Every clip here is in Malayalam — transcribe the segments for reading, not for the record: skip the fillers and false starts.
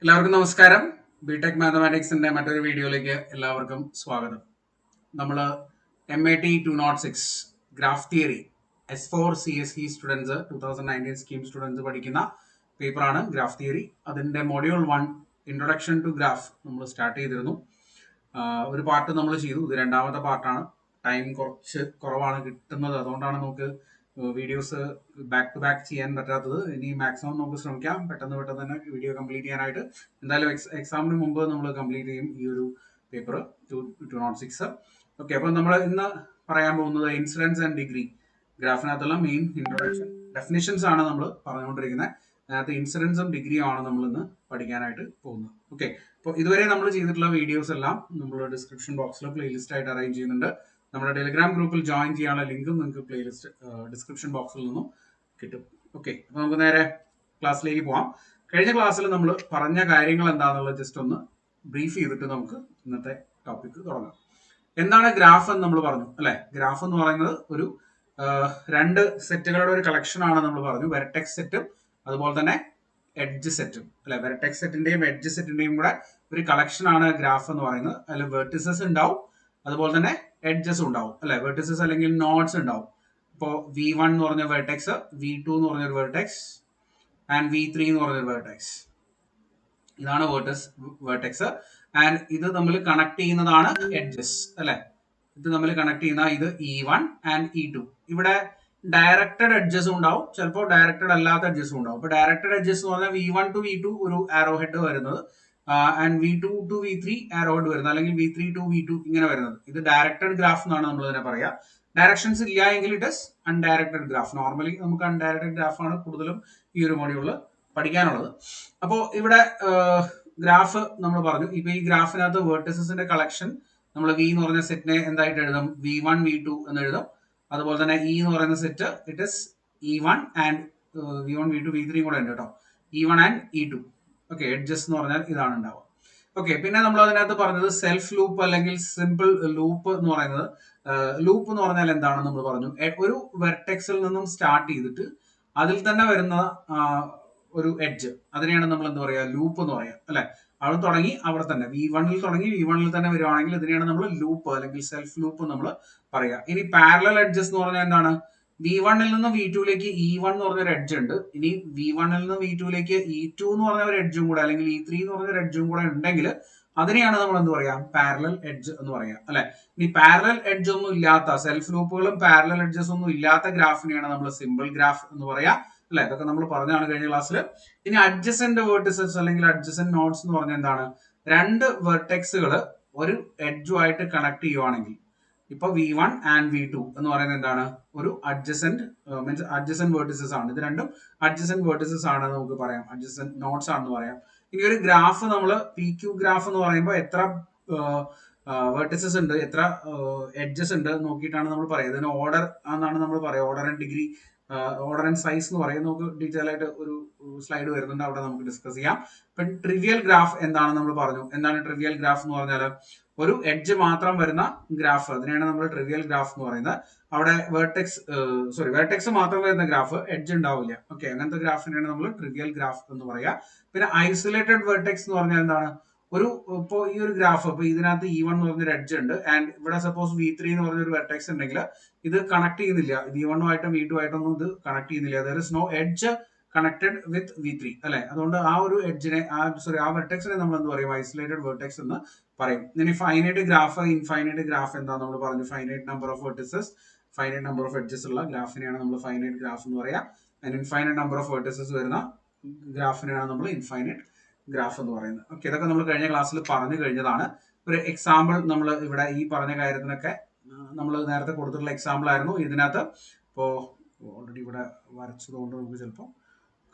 എല്ലാവർക്കും നമസ്കാരം. ബിടെക് മാത്തമാറ്റിക്സിന്റെ മറ്റൊരു വീഡിയോയിലേക്ക് എല്ലാവർക്കും സ്വാഗതം. നമ്മൾ MAT 206 graph theory S4 CSE students 2019 scheme students പഠിക്കുന്ന പേപ്പറാണ് ഗ്രാഫ് തിയറി. അതിന്റെ മൊഡ്യൂൾ 1 ഇൻട്രൊഡക്ഷൻ ടു ഗ്രാഫ് നമ്മൾ സ്റ്റാർട്ട് ചെയ്തിരുന്നു. ഒരു പാർട്ട് നമ്മൾ ചെയ്തു. ഇത് രണ്ടാമത്തെ പാർട്ടാണ്. ടൈം കുറച്ച് കുറവാണ് കിട്ടുന്നത്, അതുകൊണ്ടാണ് നമുക്ക് വീഡിയോസ് ബാക്ക് ടു ബാക്ക് ചെയ്യാൻ പറ്റാത്തത്. ഇനി മാക്സിമം നമുക്ക് ശ്രമിക്കാം പെട്ടെന്ന് തന്നെ വീഡിയോ കംപ്ലീറ്റ് ചെയ്യാനായിട്ട്. എന്തായാലും എക്സാമിന് മുമ്പ് നമ്മൾ കംപ്ലീറ്റ് ചെയ്യും ഈ ഒരു പേപ്പർ 206. ഓക്കെ, അപ്പോൾ നമ്മൾ ഇന്ന് പറയാൻ പോകുന്നത് ഇൻസിഡൻസ് ആൻഡ് ഡിഗ്രി ഗ്രാഫിനകത്തുള്ള മെയിൻ ഇൻട്രൊഡക്ഷൻ ഡെഫിനിഷൻസ് ആണ് നമ്മൾ പറഞ്ഞുകൊണ്ടിരിക്കുന്നത്. അതിനകത്ത് ഇൻസിഡൻസും ഡിഗ്രിയും ആണ് നമ്മൾ ഇന്ന് പഠിക്കാനായിട്ട് പോകുന്നത്. ഓക്കെ, അപ്പോൾ ഇതുവരെ നമ്മൾ ചെയ്തിട്ടുള്ള വീഡിയോസ് എല്ലാം നമ്മൾ ഡിസ്ക്രിപ്ഷൻ ബോക്സിൽ പ്ലേലിസ്റ്റ് ആയിട്ട് അറേഞ്ച് ചെയ്യുന്നുണ്ട്. നമ്മുടെ ടെലിഗ്രാം ഗ്രൂപ്പിൽ ജോയിൻ ചെയ്യാനുള്ള ലിങ്കും നിങ്ങൾക്ക് പ്ലേലിസ്റ്റ് ഡിസ്ക്രിപ്ഷൻ ബോക്സിൽ നിന്നും കിട്ടും. ഓക്കെ, അപ്പോൾ നമുക്ക് നേരെ ക്ലാസ്സിലേക്ക് പോവാം. കഴിഞ്ഞ ക്ലാസ്സിൽ നമ്മൾ പറഞ്ഞ കാര്യങ്ങൾ എന്താണെന്നുള്ളത് ജസ്റ്റ് ഒന്ന് ബ്രീഫ് ചെയ്തിട്ട് നമുക്ക് ഇന്നത്തെ ടോപ്പിക് തുടങ്ങാം. എന്താണ് ഗ്രാഫ് എന്ന് നമ്മൾ പറഞ്ഞു അല്ലെ? ഗ്രാഫ് എന്ന് പറയുന്നത് ഒരു രണ്ട് സെറ്റുകളുടെ ഒരു കളക്ഷൻ ആണ് നമ്മൾ പറഞ്ഞു. വെർട്ടെക്സ് സെറ്റും അതുപോലെ തന്നെ എഡ്ജ് സെറ്റും അല്ലെ? വെർട്ടെക്സ് സെറ്റിന്റെയും എഡ്ജ് സെറ്റിന്റെയും കൂടെ ഒരു കളക്ഷൻ ആണ് ഗ്രാഫ് എന്ന് പറയുന്നത്. അതിൽ വെർട്ടിസസ് ഉണ്ടാവും, അതുപോലെ തന്നെ എഡ്ജസ് ഉണ്ടാവും അല്ലെ? വെർട്ടിസസ് അല്ലെങ്കിൽ നോഡ്സ് ഉണ്ടാവും. ഇപ്പോൾ V1 എന്ന് പറഞ്ഞ വെർട്ടെക്സ്, V2 എന്ന് പറഞ്ഞൊരു വെർട്ടെക്സ് ആൻഡ് V3 എന്ന് പറഞ്ഞൊരു വെർട്ടെക്സ്. ഇതാണ് വെർട്ടെക്സ്. ആൻഡ് ഇത് തമ്മിൽ കണക്ട് ചെയ്യുന്നതാണ് എഡ്ജസ് അല്ലെ? ഇത് തമ്മിൽ കണക്ട് ചെയ്യുന്ന ഇത് E1 ആൻഡ് E2. ഇവിടെ ഡയറക്റ്റഡ് എഡ്ജസ് ഉണ്ടാവും, ചിലപ്പോൾ ഡയറക്റ്റഡ് അല്ലാത്ത എഡ്ജസും ഉണ്ടാവും. ഇപ്പൊ ഡയറക്റ്റഡ് എഡ്ജസ് എന്ന് പറഞ്ഞാൽ V1 to V2 ഒരു ആരോ ഹെഡ് വരുന്നത്, and V2 to V3 arrow head വരുന്നത്, അല്ലെങ്കിൽ V3 to V2 ഇങ്ങനെ വരുന്നത്. ഇത് ഡയറക്റ്റഡ് ഗ്രാഫ് എന്നാണ് നമ്മൾ ഇതിനെ പറയാ. ഡയറക്ഷൻസ് ഇല്ല എങ്കിൽ it is undirected graph. Normally നമുക്ക് അൺഡയറക്റ്റഡ് ഗ്രാഫ് ആണ് കൂടുതലും ഈ ഒരു മൊഡ്യൂളിൽ പഠിക്കാനുള്ളത്. അപ്പോൾ ഇവിടെ ഗ്രാഫ് നമ്മൾ പറഞ്ഞു. ഇപ്പൊ ഈ ഗ്രാഫിനകത്ത് വേർട്ടിസസിന്റെ കളക്ഷൻ നമ്മൾ V എന്ന് പറഞ്ഞ സെറ്റിനെ എന്തായിട്ട് എഴുതും? V1 V2 എന്ന് എഴുതും. അതുപോലെ തന്നെ E എന്ന് പറയുന്ന set it is E1 and V1 V2 V3 കൂടെ ഉണ്ട് കേട്ടോ. E1 and E2. Okay, edges എന്ന് പറഞ്ഞാൽ ഇതാണ് ഉണ്ടാവുക. ഓക്കെ, പിന്നെ നമ്മൾ അതിനകത്ത് പറഞ്ഞത് സെൽഫ് ലൂപ്പ് അല്ലെങ്കിൽ സിമ്പിൾ ലൂപ്പ് എന്ന് പറയുന്നത്. ലൂപ്പ് എന്ന് പറഞ്ഞാൽ എന്താണെന്ന് നമ്മൾ പറഞ്ഞു. ഒരു വെർട്ടെക്സിൽ നിന്നും സ്റ്റാർട്ട് ചെയ്തിട്ട് അതിൽ തന്നെ വരുന്ന ഒരു എഡ്ജ്, അതിനെയാണ് നമ്മൾ എന്താ പറയുക? ലൂപ്പ് എന്ന് പറയാം അല്ലെ? അവിടെ തുടങ്ങി അവിടെ തന്നെ V1 തുടങ്ങി V1 തന്നെ വരുവാണെങ്കിൽ ഇതിനെയാണ് നമ്മൾ ലൂപ്പ് അല്ലെങ്കിൽ സെൽഫ് ലൂപ്പ് നമ്മൾ പറയുക. ഇനി പാരലൽ എഡ്ജസ് എന്ന് പറഞ്ഞാൽ എന്താണ്? V1 നിന്ന് V2ലേക്ക് E1 എന്ന് പറഞ്ഞൊരു എഡ്ജ് ഉണ്ട്. ഇനി V1 നിന്ന് V2ലേക്ക് E2 എന്ന് പറഞ്ഞ ഒരു എഡ്ജും കൂടെ അല്ലെങ്കിൽ E3 എന്ന് പറഞ്ഞൊരു എഡ്ജും കൂടെ ഉണ്ടെങ്കിൽ അതിനെയാണ് നമ്മൾ എന്ത് പറയാ? പാരലൽ എഡ്ജ് എന്ന് പറയാം അല്ലെ? ഇനി പാരലൽ എഡ്ജ് ഒന്നും ഇല്ലാത്ത, സെൽഫ് ലൂപ്പുകളും പാരലൽ എഡ്ജസ് ഒന്നും ഇല്ലാത്ത ഗ്രാഫിനെയാണ് നമ്മൾ സിമ്പിൾ ഗ്രാഫ് എന്ന് പറയാ അല്ലെ? ഇതൊക്കെ നമ്മൾ പറഞ്ഞാണ് കഴിഞ്ഞ ക്ലാസ്സിൽ. ഇനി അഡ്ജസന്റ് വേർട്ടിസസ് അല്ലെങ്കിൽ അഡ്ജസന്റ് നോഡ്സ് എന്ന് പറഞ്ഞാൽ എന്താണ്? രണ്ട് വെർട്ടെക്സുകൾ ഒരു എഡ്ജുമായിട്ട് കണക്ട് ചെയ്യുവാണെങ്കിൽ, ഇപ്പൊ V1 ആൻഡ് V2 എന്ന് പറയുന്നത് എന്താണ്? ഒരു അഡ്ജസന്റ് മീൻസ് അഡ്ജസന്റ് വേർട്ടിസസ് ആണ്. ഇത് രണ്ടും അഡ്ജസന്റ് വേർട്ടിസസ് ആണ് നമുക്ക് പറയാം, അഡ്ജസന്റ് നോഡ്സ് ആണെന്ന് പറയാം. ഇനി ഒരു ഗ്രാഫ് നമ്മൾ PQ ഗ്രാഫ് എന്ന് പറയുമ്പോൾ എത്ര വേർട്ടിസസ് ഉണ്ട്, എത്ര എഡ്ജസ് ഉണ്ട് നോക്കിയിട്ടാണ് നമ്മൾ പറയുക. ഇതിന് ഓർഡർ എന്നാണ് നമ്മൾ പറയുക. Order and degree, order and size എന്ന് പറയും. നമുക്ക് ഡീറ്റെയിൽ ആയിട്ട് ഒരു സ്ലൈഡ് വരുന്നുണ്ട്, അവിടെ നമുക്ക് ഡിസ്കസ് ചെയ്യാം. ഇപ്പൊ ട്രിവിയൽ ഗ്രാഫ് എന്താണെന്ന് നമ്മൾ പറഞ്ഞു. എന്താണ് ട്രിവിയൽ ഗ്രാഫ് എന്ന് പറഞ്ഞാൽ? ഒരു എഡ്ജ് മാത്രം വരുന്ന ഗ്രാഫ്, അതിനെയാണ് നമ്മൾ ട്രിവിയൽ ഗ്രാഫ് എന്ന് പറയുന്നത്. അവിടെ വെർട്ടെക്സ് മാത്രം വരുന്ന ഗ്രാഫ്, എഡ്ജ് ഉണ്ടാവില്ല. ഓക്കെ, അങ്ങനത്തെ ഗ്രാഫിനെയാണ് നമ്മൾ ട്രിവിയൽ ഗ്രാഫ് എന്ന് പറയുക. പിന്നെ ഐസൊലേറ്റഡ് വെർട്ടെക്സ് എന്ന് പറഞ്ഞാൽ എന്താണ്? ഇപ്പോ ഈ ഒരു ഗ്രാഫ്, ഇപ്പൊ ഇതിനകത്ത് E1 എന്ന് പറഞ്ഞൊരു എഡ്ജ് ഉണ്ട്, ആൻഡ് ഇവിടെ സപ്പോസ് V3 എന്ന് പറഞ്ഞൊരു വെർട്ടെക്സ് ഉണ്ടെങ്കിൽ ഇത് കണക്ട് ചെയ്യുന്നില്ല. V1 ആയിട്ടും V2 ആയിട്ടൊന്നും ഇത് കണക്ട് ചെയ്യുന്നില്ല. There is no edge connected with V3 അല്ലെ? അതുകൊണ്ട് ആ ഒരു എഡ്ജിനെ ആ വെർട്ടെക്സിനെ നമ്മൾ എന്ത് പറയും? ഐസൊലേറ്റഡ് വെർട്ടെക്സ് എന്ന് പറയും. ഇനി ഫൈനൈറ്റ് ഗ്രാഫ്, ഇൻഫൈനൈറ്റ് ഗ്രാഫ് എന്താ നമ്മൾ പറഞ്ഞു? Finite number of vertices, finite number of edges ഉള്ള ഗ്രാഫിനെയാണ് നമ്മൾ ഫൈനൈറ്റ് ഗ്രാഫ് എന്ന് പറയാം. ഇൻഫൈനൈറ്റ് നമ്പർ ഓഫ് വെർട്ടിസസ് വരുന്ന ഗ്രാഫിനെയാണ് നമ്മൾ ഇൻഫൈനൈറ്റ് ഗ്രാഫ് എന്ന് പറയുന്നത്. ഓക്കെ, ഇതൊക്കെ നമ്മൾ കഴിഞ്ഞ ക്ലാസ്സിൽ പറഞ്ഞു കഴിഞ്ഞതാണ്. ഒരു എക്സാമ്പിൾ നമ്മൾ ഇവിടെ ഈ പറഞ്ഞ കാര്യത്തിനൊക്കെ നമ്മൾ നേരത്തെ കൊടുത്തിട്ടുള്ള എക്സാമ്പിൾ ആയിരുന്നു ഇതിനകത്ത്. ഇപ്പോൾ ഓൾറെഡി ഇവിടെ വരച്ചതുകൊണ്ട് നമുക്ക് ചിലപ്പോൾ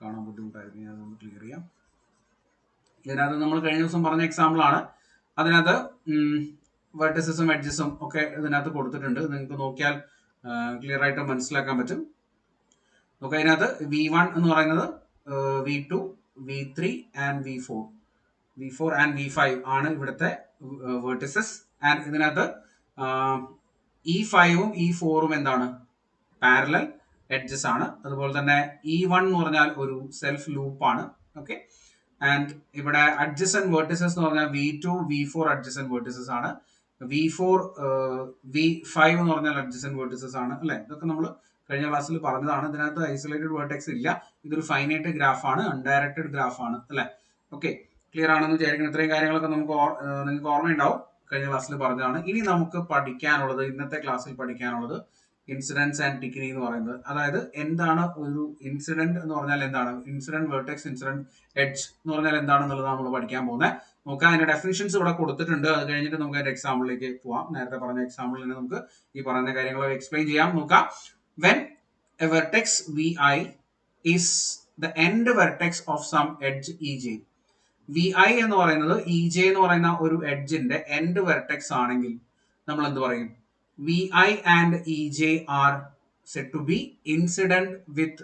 കാണാൻ ബുദ്ധിമുട്ടായിരിക്കും. ഞാൻ അതൊന്ന് ക്ലിയർ ചെയ്യാം. ഇതിനകത്ത് നമ്മൾ കഴിഞ്ഞ ദിവസം പറഞ്ഞ എക്സാമ്പിൾ ആണ്. അതിനകത്ത് വെർട്ടിസസും എഡ്ജസും ഒക്കെ ഇതിനകത്ത് കൊടുത്തിട്ടുണ്ട്. നിങ്ങൾക്ക് നോക്കിയാൽ ക്ലിയർ ആയിട്ട് മനസ്സിലാക്കാൻ പറ്റും. നമുക്ക് അതിനകത്ത് V1 എന്ന് പറയുന്നത് V2, V3 and V4 and V5 ആണ് ഇവിടുത്തെ വെർട്ടിസസ്. ആൻഡ് ഇതിനകത്ത് E5ഉം E4ഉം എന്താണ്? പാരലൽ എഡ്ജസ് ആണ്. അതുപോലെ തന്നെ E1 എന്ന് പറഞ്ഞാൽ ഒരു സെൽഫ് ലൂപ്പ് ആണ്. ഓക്കെ, ആൻഡ് ഇവിടെ അഡ്ജസന്റ് വേർട്ടിസസ് എന്ന് പറഞ്ഞാൽ V2 V4 അഡ്ജസന്റ് വേർട്ടിസസ് ആണ്. V4 V5 എന്ന് പറഞ്ഞാൽ അഡ്ജസന്റ് വേർട്ടിസസ് ആണ് അല്ലെ. ഇതൊക്കെ നമ്മൾ കഴിഞ്ഞ ക്ലാസ്സിൽ പറഞ്ഞതാണ്. ഇതിനകത്ത് ഐസൊലേറ്റഡ് വേർട്ടെക്സ് ഇല്ല. ഇതൊരു ഫൈനൈറ്റ് ഗ്രാഫ് ആണ്, അൺഡയറക്റ്റഡ് ഗ്രാഫ് ആണ് അല്ലെ. ഓക്കെ, ക്ലിയർ ആണെന്ന് വിചാരിക്കണം. ഇത്രയും കാര്യങ്ങളൊക്കെ നിങ്ങൾക്ക് ഓർമ്മയുണ്ടാവും, കഴിഞ്ഞ ക്ലാസ്സിൽ പറഞ്ഞതാണ്. ഇനി നമുക്ക് പഠിക്കാനുള്ളത്, ഇന്നത്തെ ക്ലാസ്സിൽ പഠിക്കാനുള്ളത് ഇൻസിഡൻസ് ആൻഡ് ടിക്കിനി എന്ന് പറയുന്നത്. അതായത് എന്താണ് ഒരു ഇൻസിഡന്റ് എന്ന് പറഞ്ഞാൽ എന്താണ്, ഇൻസിഡന്റ് വേർട്ടെക്സ്, ഇൻസിഡന്റ് എഡ്ജ് എന്ന് പറഞ്ഞാൽ എന്താണെന്നുള്ളത് നമ്മൾ പഠിക്കാൻ പോകുന്നത്. നമുക്ക് അതിന്റെ ഡെഫിനിഷൻസ് ഇവിടെ കൊടുത്തിട്ടുണ്ട്. അത് കഴിഞ്ഞിട്ട് നമുക്ക് അതിന്റെ എക്സാമ്പിളിലേക്ക് പോവാം. നേരത്തെ പറഞ്ഞ എക്സാമ്പിളിൽ തന്നെ നമുക്ക് ഈ പറയുന്ന കാര്യങ്ങളൊക്കെ എക്സ്പ്ലെയിൻ ചെയ്യാം. നോക്കാം. When A vertex Vi is the end vertex of some edge Ej. Vi എന്ന് പറയുന്നത് Ej എന്ന് പറയുന്ന ഒരു എഡ്ജിന്റെ എൻഡ് വെർട്ടെക്സ് ആണെങ്കിൽ നമ്മൾ എന്ത് പറയും? Vi and Ej are said to be incident with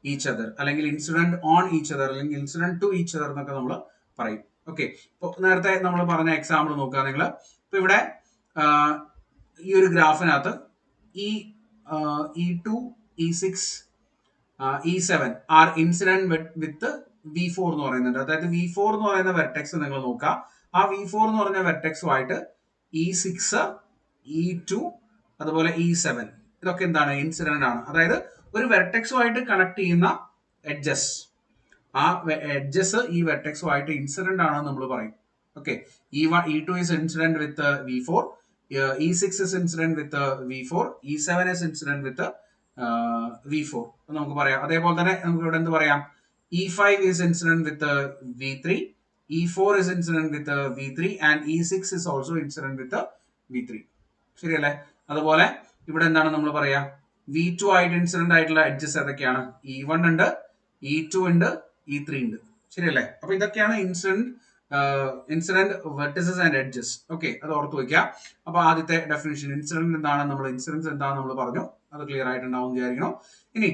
each other, അല്ലെങ്കിൽ ഇൻസിഡന്റ് ഓൺ ഈച്ച് അതർ, അല്ലെങ്കിൽ ഇൻസിഡന്റ് ടു ഈച്ച് അതർ എന്നൊക്കെ നമ്മൾ പറയും. ഓക്കെ, ഇപ്പൊ നേരത്തെ നമ്മൾ പറഞ്ഞ എക്സാമ്പിൾ നോക്കുക നിങ്ങൾ. ഇപ്പൊ ഇവിടെ ഈ ഒരു ഗ്രാഫിനകത്ത് E2 E6 E7 R incident വിത്ത് V4 എന്ന് പറയുന്നുണ്ട്. അതായത് V4 എന്ന് പറയുന്ന വെർട്ടെക്സ് നിങ്ങൾ നോക്കുക. ആ V4 എന്ന് പറഞ്ഞ വെർട്ടെക്സുമായിട്ട് E6 E2 അതുപോലെ E7 ഇതൊക്കെ എന്താണ്, ഇൻസിഡന്റ് ആണ്. അതായത് ഒരു വെർട്ടെക്സുമായിട്ട് കണക്ട് ചെയ്യുന്ന എഡ്ജസ്, ആ എഡ്ജസ് ഈ വെർട്ടെക്സുമായിട്ട് ഇൻസിഡന്റ് ആണെന്ന് നമ്മൾ പറയും. Okay, E2 is incident with V4, E6 is incident with V4, E7 is incident with V4 നമുക്ക് പറയാം. അതേപോലെ തന്നെ നമുക്ക് ഇവിടെ എന്ത് പറയാം, E5 is incident with V3, E4 is incident with V3 and E6 is also incident with V3. ശരിയല്ലേ? അതുപോലെ ഇവിടെ എന്താണ് നമ്മൾ പറയാ, V2 ആയിട്ട് ഇൻസിഡന്റ് ആയിട്ടുള്ള എഡ്ജസ് ഏതൊക്കെയാണ്? E1 ഉണ്ട്, E2 ഉണ്ട്, E3 ഉണ്ട്. ശരിയല്ലേ? അപ്പൊ ഇതൊക്കെയാണ് incident vertices and edges. Okay, അത് ഓർത്ത് വയ്ക്കുക. അപ്പൊ ആദ്യത്തെ ഡെഫിനിഷൻ ഇൻസിഡന്റ് എന്താണ്, നമ്മൾ ഇൻസിഡൻസ് എന്താണെന്ന് നമ്മൾ പറഞ്ഞു. അത് ക്ലിയർ ആയിട്ടുണ്ടാവും വിചാരിക്കണം. ഇനി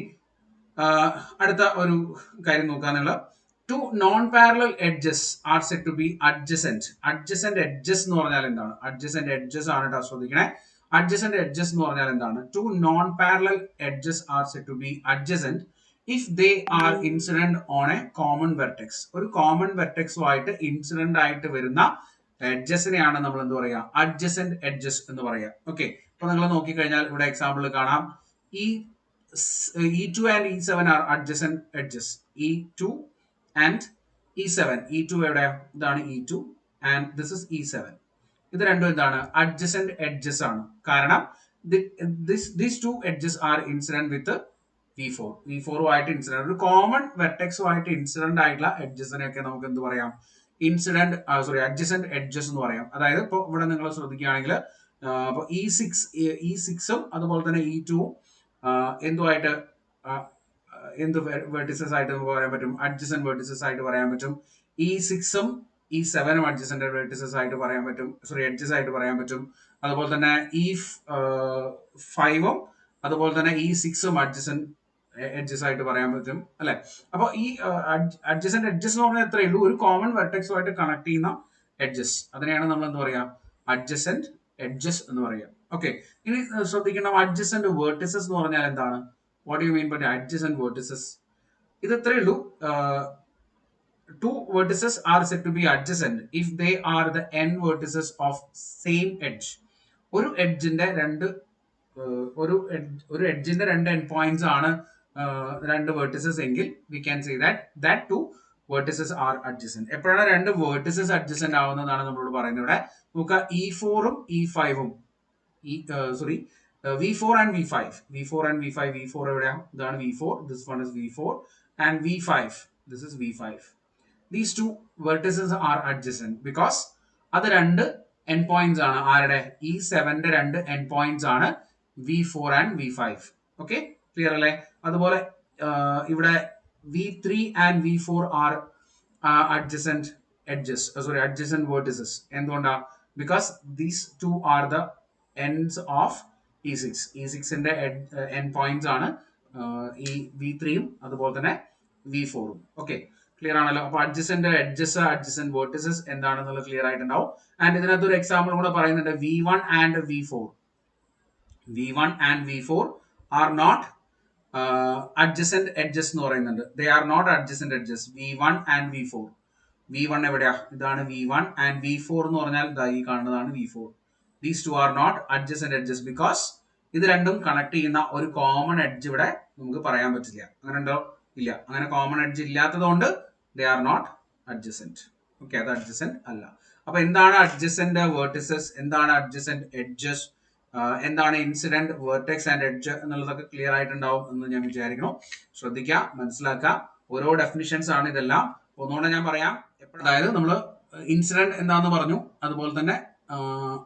അടുത്ത ഒരു കാര്യം നോക്കുക നിങ്ങൾ. Two non parallel edges are set to be adjacent. Adjacent edges എന്ന് പറഞ്ഞാൽ എന്താണ്? അഡ്ജസെന്റ് എഡ്ജസ് ആണ് കേട്ടോ, ശ്രദ്ധിക്കണേ. അഡ്ജസെന്റ് എഡ്ജസ് എന്ന് പറഞ്ഞാൽ എന്താണ്? Two non parallel edges are set to be adjacent if they are incident on a common vertex. ഒരു കോമൺ വെർട്ടെക്സുമായിട്ട് ഇൻസിഡന്റ് ആയിട്ട് വരുന്ന എഡ്ജസിനെയാണ് നമ്മൾ എന്ത് പറയുക? അഡ്ജസെന്റ് എഡ്ജസ് എന്ന് പറയുക. ഓക്കെ, അപ്പൊ നിങ്ങൾ നോക്കിക്കഴിഞ്ഞാൽ ഇവിടെ എക്സാമ്പിൾ കാണാം. E2 and E7 are adjacent edges. E2 and E7. E2 എവിടെ? ഇതാണ് E2 and this is E7. ഇത് രണ്ടും എന്താണ്? അഡ്ജസെന്റ് എഡ്ജസ് ആണ്. കാരണം these two edges are incident with V4. V4 ആയിട്ട് ഇൻസിഡന്റ്, ഒരു കോമൺ വെർട്ടെക്സുമായിട്ട് ഇൻസിഡന്റ് ആയിട്ടുള്ള എഡ്ജസിനെയൊക്കെ നമുക്ക് എന്ത് പറയാം? അഡ്ജസെന്റ് എഡ്ജസ് എന്ന് പറയാം. അതായത് ഇപ്പൊ ഇവിടെ നിങ്ങൾ ശ്രദ്ധിക്കുകയാണെങ്കിൽ അപ്പൊ E6ഉം അതുപോലെ തന്നെ E2ഉം എന്തുമായിട്ട് എന്ത് വെർട്ടിസസ് ആയിട്ട് നമുക്ക് പറയാൻ പറ്റും? അഡ്ജസെന്റ് വെർട്ടിസസ് ആയിട്ട് പറയാൻ പറ്റും. E6ഉം E7ഉം അഡ്ജസെന്റ് വെർട്ടിസസ് ആയിട്ട് പറയാൻ പറ്റും, എഡ്ജസ് ആയിട്ട് പറയാൻ പറ്റും. അതുപോലെ തന്നെ E5ഉം അതുപോലെ തന്നെ E6ഉം അഡ്ജസെന്റ് എഡ്ജസ് ആയിട്ട് പറയാൻ പറ്റും അല്ലെ. അപ്പൊ ഈ അഡ്ജസെന്റ് എഡ്ജസ് എന്ന് പറഞ്ഞാൽ എത്രയേ ഉള്ളൂ, ഒരു കോമൺ വെർട്ടെക്സുമായിട്ട് കണക്ട് ചെയ്യുന്ന എഡ്ജസ്, അതിനെയാണ് നമ്മൾ എന്ത് പറയാ? അഡ്ജസെന്റ് എഡ്ജസ് എന്ന് പറയാം. ഓക്കെ, ഇനി ശ്രദ്ധിക്കണം, അഡ്ജസെന്റ് വേർട്ടിസസ് എന്ന് പറഞ്ഞാൽ എന്താണ്? What you mean by adjacent vertices? ഇത് ഇത്രയേ ഉള്ളൂ. Two vertices are said to be adjacent if they are the end vertices of same edge. ഒരു എഡ്ജിന്റെ ഒരു എഡ്ജിന്റെ രണ്ട് എൻഡ് പോയിന്റ്സ് ആണ് രണ്ട് വെർട്ടിസസ് എങ്കിൽ we can say that two vertices are adjacent. എപ്പോഴാണ് രണ്ട് വെർട്ടിസസ് അഡ്ജസെന്റ് ആവുന്നതാണ് നമ്മളോട് പറയുന്നത്. ഇവിടെ നോക്കുക, E4ഉം E5ഉം V4 and V5. V4 എവിടെയാണ്? ഇതാണ് V4, this one is V4 and V5, this is V5. These two vertices are adjacent because അത് രണ്ട് എൻഡ് പോയിന്റ്സ് ആണ്. ആരുടെ? E7ന്റെ രണ്ട് എൻഡ് പോയിന്റ്സ് ആണ് V4 and V5. Okay, clear അല്ലേ? അതുപോലെ ഇവിടെ V3 and V4 are adjacent edges, adjacent vertices. എന്തുകൊണ്ടാ? Because these two are the ends of E6. E6ന്റെ എൻഡ് പോയിന്റ്സ് ആണ് ഈ V3ഉം അതുപോലെ തന്നെ V4ഉം. ഓക്കെ, ക്ലിയർ ആണല്ലോ. അപ്പൊ അഡ്ജസെന്റ് എഡ്ജസ്, അഡ്ജസെന്റ് വെർട്ടിസസ് എന്താണെന്നുള്ളത് ക്ലിയർ ആയിട്ടുണ്ടാവും. ആൻഡ് ഇതിനകത്ത് ഒരു എക്സാമ്പിൾ കൂടെ പറയുന്നുണ്ട്. V1 and V4 are not adjacent edges എന്ന് പറയുന്നുണ്ട്. They are not adjacent edges, V1 and V4. V1 എവിടെയാ? ഇതാണ് V1 and V4 എന്ന് പറഞ്ഞാൽ ഈ കാണുന്നതാണ് V4. These two are not adjacent edges because ഇത് രണ്ടും കണക്ട് ചെയ്യുന്ന ഒരു കോമൺ എഡ്ജ് ഇവിടെ നമുക്ക് പറയാൻ പറ്റില്ല. അങ്ങനെ ഉണ്ടോ? ഇല്ല. അങ്ങനെ കോമൺ എഡ്ജ് ഇല്ലാത്തതുകൊണ്ട് they are not adjacent. Okay, അത് adjacent അല്ല. അപ്പൊ എന്താണ് adjacent vertices, എന്താണ് adjacent edges, എന്താണ് ഇൻസിഡന്റ്, വെർട്ടെക്സ് ആൻഡ് എഡ്ജ് എന്നുള്ളതൊക്കെ ക്ലിയർ ആയിട്ടുണ്ടാവും എന്ന് ഞാൻ വിചാരിക്കണം. ശ്രദ്ധിക്കുക, മനസ്സിലാക്കുക. ഓരോ ഡെഫിനിഷൻസ് ആണ് ഇതെല്ലാം. ഒന്നുകൂടെ ഞാൻ പറയാം. അതായത് നമ്മൾ ഇൻസിഡന്റ് എന്താന്ന് പറഞ്ഞു, അതുപോലെ തന്നെ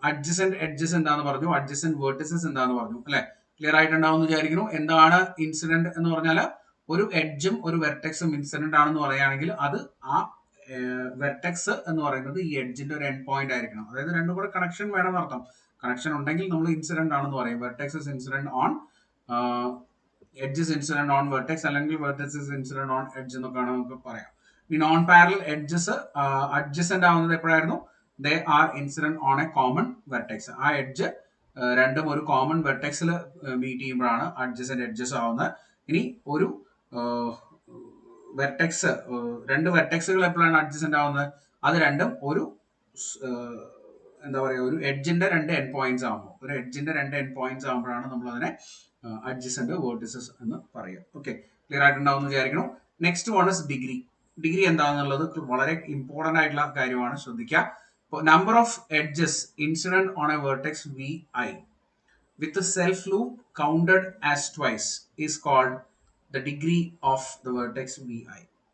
അഡ്ജസന്റ് എഡ്ജസ് എന്താന്ന് പറഞ്ഞു, അഡ്ജസന്റ് വെർട്ടിസസ് എന്താന്ന് പറഞ്ഞു, അല്ലെ? ക്ലിയർ ആയിട്ടുണ്ടാവും എന്ന് വിചാരിക്കുന്നു. എന്താണ് ഇൻസിഡന്റ് എന്ന് പറഞ്ഞാൽ ഒരു എഡ്ജും ഒരു വെർട്ടെക്സും ഇൻസിഡന്റ് ആണെന്ന് പറയുകയാണെങ്കിൽ അത് ആ വെർട്ടെക്സ് എന്ന് പറയുന്നത് ഈ എഡ്ജിന്റെ ഒരു എൻഡ് പോയിന്റ് ആയിരിക്കണം. അതായത് രണ്ടും കൂടെ കണക്ഷൻ വേണം അർത്ഥം. കണക്ഷൻ ഉണ്ടെങ്കിൽ നമ്മൾ ഇൻസിഡന്റ് ആണെന്ന് പറയും. Vertex is incident on edges, incident on vertex, അല്ലെങ്കിൽ vertex is incident on edge എന്നൊക്കെയാണ് നമുക്ക് പറയാം. ഈ നോൺ പാരലൽ എഡ്ജസ് അഡ്ജസന്റ് ആവുന്നത് എപ്പോഴായിരുന്നു? They are incident on a common vertex. ആ എഡ്ജ് രണ്ടും ഒരു കോമൺ വെർട്ടെക്സിൽ മീറ്റ് ചെയ്യുമ്പോഴാണ് അഡ്ജസന്റ് എഡ്ജസ് ആവുന്നത്. ഇനി ഒരു വെർട്ടെക്സ്, രണ്ട് വെർട്ടെക്സുകൾ എപ്പോഴാണ് അഡ്ജസന്റ് ആവുന്നത്? അത് രണ്ടും ഒരു എന്താ പറയുക, ഒരു എഡ്ജിന്റെ രണ്ട് എൻഡ് പോയിന്റ്സ് ആകുമ്പോൾ, ഒരു എഡ്ജിന്റെ രണ്ട് എൻഡ് പോയിന്റ്സ് ആകുമ്പോഴാണ് നമ്മൾ അതിനെ അഡ്ജസന്റ് വെർട്ടിസസ് എന്ന് പറയുക. ഓക്കെ, ക്ലിയർ ആയിട്ടുണ്ടാവും എന്ന് വിചാരിക്കണം. Next one is degree. Degree എന്താണെന്നുള്ളത് വളരെ ഇമ്പോർട്ടന്റ് ആയിട്ടുള്ള കാര്യമാണ്, ശ്രദ്ധിക്കുക. Number of edges incident on a vertex v i with the self loop counted as twice is called the degree of the vertex vi.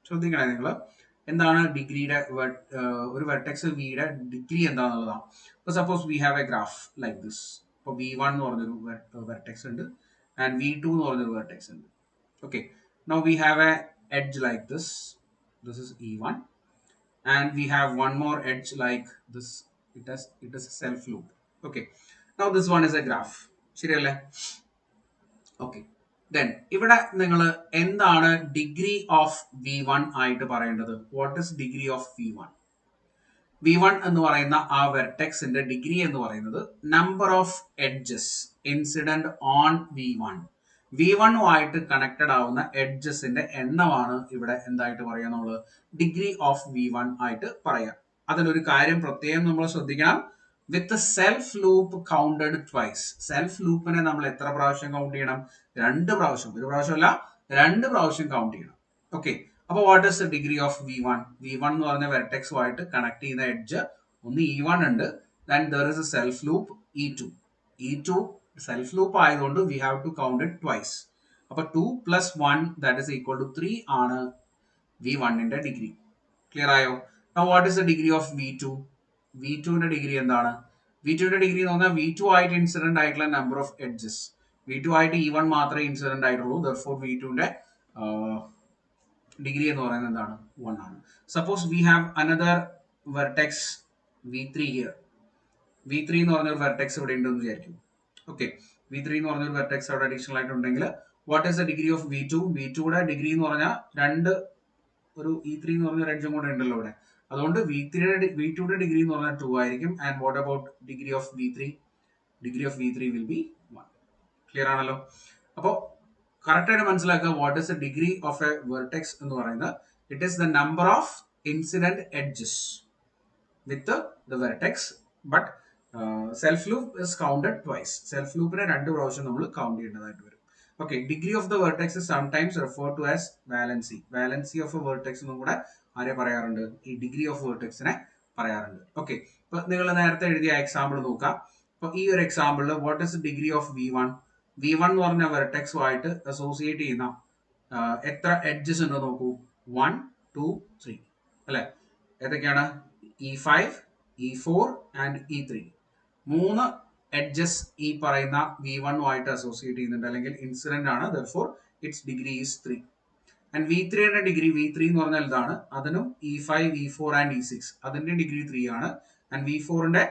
ശ്രദ്ധിക്കണേ നിങ്ങൾ, എന്താണ് ഡിഗ്രിയുടെ, ഒരു വെർട്ടെക്സ് വിയുടെ ഡിഗ്രി എന്താണെന്നുള്ളതാണ്. ഇപ്പോൾ suppose V have a graph like this. ഇപ്പോൾ V1 എന്ന് പറഞ്ഞൊരു വെർട്ടെക്സ് ഉണ്ട് ആൻഡ് V2 എന്ന് പറഞ്ഞൊരു വെർട്ടെക്സ് ഉണ്ട്. Okay, now we have A edge like this. This is E1 and we have one more edge like this. It is a self loop. Okay, now this one is a graph. ശരിയല്ലേ? ഓക്കെ, ദെൻ ഇവിടെ നിങ്ങൾ എന്താണ് ഡിഗ്രി ഓഫ് V1 ആയിട്ട് പറയേണ്ടത്? What is degree of V1? V1 എന്ന് പറയുന്ന ആ വെർട്ടെക്സിന്റെ ഡിഗ്രി എന്ന് പറയുന്നത് number of edges incident on V1. V1 connected ആവുന്ന എഡ്ജസിന്റെ എണ്ണമാണ് ഇവിടെ എന്തായിട്ട് പറയാം നമ്മൾ? ഡിഗ്രി ഓഫ് V1 ആയിട്ട് പറയാം. അതിലൊരു കാര്യം പ്രത്യേകം നമ്മൾ ശ്രദ്ധിക്കണം. With self loop counted twice. Self ലൂപ്പിനെ നമ്മൾ എത്ര പ്രാവശ്യം കൗണ്ട് ചെയ്യണം? 2 പ്രാവശ്യം. ഒരു പ്രാവശ്യമല്ല, 2 പ്രാവശ്യം കൗണ്ട് ചെയ്യണം. ഓക്കെ, അപ്പോൾ what is the degree of V1? V1 എന്ന് പറഞ്ഞ വെർട്ടെക്സുമായിട്ട് കണക്ട് ചെയ്യുന്ന എഡ്ജ് ഒന്ന് E1 ഉണ്ട്, then there is a self loop E2. E2 self loop ആയതുകൊണ്ട് we have to count it twice. അപ്പൊ 2 + 1 ദാറ്റ് ഇസ് ഈക്വൽ ടു 3 ആണ് V1ന്റെ ഡിഗ്രി. ക്ലിയർ ആയോ? Now what is the degree of V2? V2ന്റെ ഡിഗ്രി എന്താണ്? V2ന്റെ ഡിഗ്രി എന്ന് പറഞ്ഞാൽ V2 ആയിട്ട് ഇൻസിഡന്റ് ആയിട്ടുള്ള നമ്പർ ഓഫ് എഡ്ജസ്. V2 ആയിട്ട് E1 മാത്രമേ ഇൻസിഡന്റ് ആയിട്ടുള്ളൂ. ദർഫോർ V2ന്റെ ഡിഗ്രി എന്ന് പറയുന്നത് എന്താണ്? 1 ആണ്. Suppose we have another vertex V3 here. V3 എന്ന് പറഞ്ഞൊരു വെർട്ടെക്സ് ഇവിടെ ഉണ്ടെന്ന് വിചാരിക്കും. ഓക്കെ, V3 എന്ന് പറഞ്ഞൊരു വെർട്ടെക്സ് അവിടെ അഡീഷണൽ ആയിട്ടുണ്ടെങ്കിൽ what is the degree of V2? V2യുടെ ഡിഗ്രി എന്ന് പറഞ്ഞാൽ ഒരു E3 എന്ന് പറഞ്ഞ എഡ്ജും കൂടെ ഉണ്ടല്ലോ ഇവിടെ. അതുകൊണ്ട് V2യുടെ ഡിഗ്രി എന്ന് പറഞ്ഞാൽ 2 ആയിരിക്കും. And what about degree of V3? Degree of V3 will be 1. Clear ആണല്ലോ? അപ്പോൾ കറക്റ്റ് ആയിട്ട് മനസ്സിലാക്കുക, what is the degree of a vertex എന്ന് പറയുന്നത്? It is the number of incident edges with the vertex, but self loop is counted twice. Self ലൂപ്പിനെ 2 പ്രാവശ്യം നമ്മൾ കൗണ്ട് ചെയ്യേണ്ടതായിട്ട് വരും. Okay, degree of the vertex is sometimes refer to as valency. Valency of a vertex എന്നും കൂടെ ആരെ പറയാറുണ്ട്? ഈ ഡിഗ്രി ഓഫ് വെർട്ടെക്സിനെ പറയാറുണ്ട്. ഓക്കെ, ഇപ്പൊ നിങ്ങൾ നേരത്തെ എഴുതിയ എക്സാമ്പിൾ നോക്കാം. അപ്പൊ ഈ ഒരു എക്സാമ്പിളിൽ what is degree of V1? V1 എന്ന് പറഞ്ഞ വെർട്ടെക്സുമായിട്ട് അസോസിയേറ്റ് ചെയ്യുന്ന എത്ര എഡ്ജസ് ഉണ്ട് നോക്കൂ. 1, 2, 3 അല്ലെ? ഏതൊക്കെയാണ്? E5, E4 and E3. 3 edges ഈ പറയുന്ന V1 അസോസിയേറ്റ് ചെയ്യുന്നുണ്ട്, അല്ലെങ്കിൽ ഇൻസിഡന്റ് ആണ്. Therefore its degree is 3. And V3യുടെ ഡിഗ്രി, V3 എന്ന് പറഞ്ഞാൽ ഇതാണ്. അതിനും E5, E4 ആൻഡ് E6 അതിന്റെ ഡിഗ്രി 3 ആണ്. And V4ന്റെ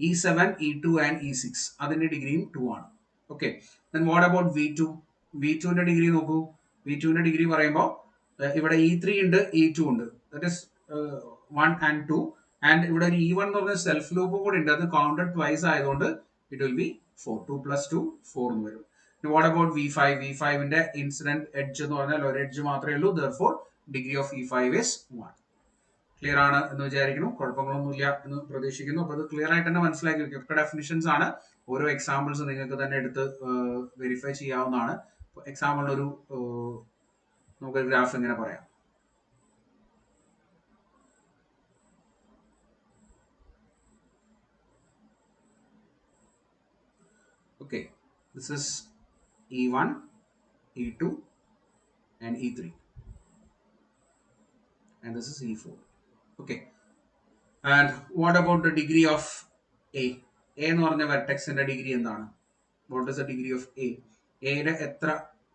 E7, E2 and E6 അതിന്റെ ഡിഗ്രിയും 2 ആണ്. Okay, then what about V2? V2ന്റെ ഡിഗ്രി നോക്കൂ. V2ന്റെ ഡിഗ്രി പറയുമ്പോൾ ഇവിടെ E3 ഉണ്ട്, E2 ഉണ്ട്. That is 1 and 2. ആൻഡ് ഇവിടെ ഒരു E1 എന്ന് പറഞ്ഞ സെൽഫ് ലൂപ്പ് കൂടി ഉണ്ട്. അത് കൗണ്ടഡ് ട്വൈസ് ആയതുകൊണ്ട് ഇറ്റ് വിൽ ബി 4. 2 + 2 4 എന്ന് വരും. What about V5? V5ന്റെ ഇൻസിഡന്റ് എഡ്ജ് എന്ന് പറഞ്ഞാൽ ഒരു എഡ്ജ് മാത്രമേ ഉള്ളൂ. Therefore degree of E5 is 1. Clear ആണ് എന്ന് വിചാരിക്കുന്നു. കുഴപ്പങ്ങളൊന്നുമില്ല എന്ന് പ്രതീക്ഷിക്കുന്നു. അപ്പോൾ അത് ക്ലിയർ ആയിട്ട് തന്നെ മനസ്സിലാക്കി വെക്കും. ഒക്കെ ഡെഫിനിഷൻസ് ആണ്. ഓരോ എക്സാമ്പിൾസ് നിങ്ങൾക്ക് തന്നെ എടുത്ത് വെരിഫൈ ചെയ്യാവുന്നതാണ്. എക്സാമ്പിളിന് ഒരു നമുക്കൊരു ഗ്രാഫ് ഇങ്ങനെ പറയാം. Okay, this is E1, E2 and E3 and this is E4. Okay, and what about the degree of A? A എന്ന് പറഞ്ഞ വെർട്ടെക്സിന്റെ ഡിഗ്രി എന്താണ്? What is the degree of A? A യുടെ എത്ര